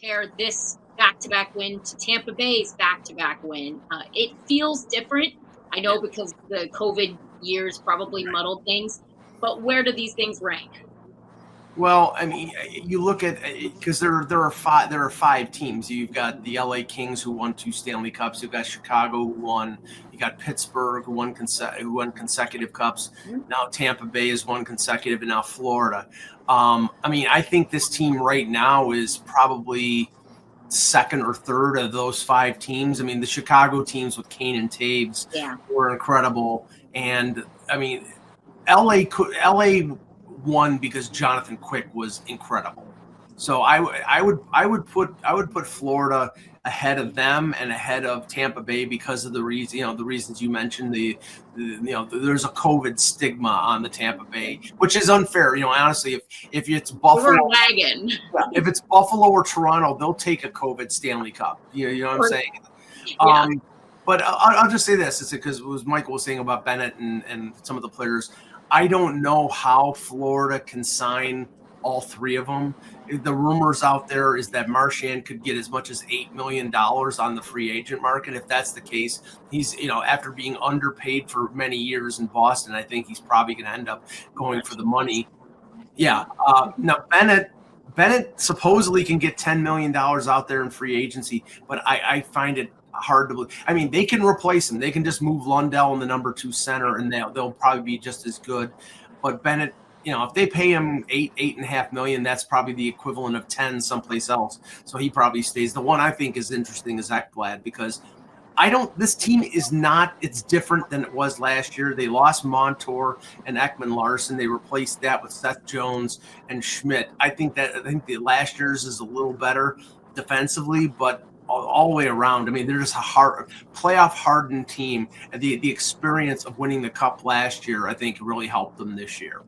compare this back-to-back win to Tampa Bay's back-to-back win. It feels different. I know because the COVID years probably muddled things, but where do these things rank? Well, I mean, you look at because there are five teams. You've got the LA Kings who won two Stanley Cups. You've got Chicago who won. You got Pittsburgh who won consecutive cups. Mhm. Now Tampa Bay has won consecutive, and now Florida. I mean, I think this team right now is probably second or third of those five teams. I mean, the Chicago teams with Kane and Taves Yeah. were incredible, and I mean, LA won because Jonathan Quick was incredible. So I would put Florida ahead of them and ahead of Tampa Bay because of the reasons you mentioned. There's a COVID stigma on the Tampa Bay, which is unfair. Honestly, if it's Buffalo, We're a wagon. if it's Buffalo or Toronto, they'll take a COVID Stanley Cup. You know what I'm saying? Yeah. But I'll just say this: it's because what Michael was saying about Bennett and some of the players. I don't know how Florida can sign all three of them. The rumors out there is that Marchand could get as much as $8 million on the free agent market. If that's the case, he's, after being underpaid for many years in Boston, I think he's probably going to end up going for the money. Yeah. Now, Bennett supposedly can get $10 million out there in free agency, but I find it hard to believe. I mean, they can replace him. They can just move Lundell in the number 2 center, and they'll probably be just as good. But Bennett, if they pay him $8.5 million, that's probably the equivalent of 10 someplace else. So he probably stays. The one I think is interesting is Ekblad, because this team is not, it's different than it was last year. They lost Montour and Ekman Larson. They replaced that with Seth Jones and Schmidt. I think the last year's is a little better defensively, but all the way around, I mean, they're just a playoff hardened team. And the experience of winning the cup last year, I think, really helped them this year.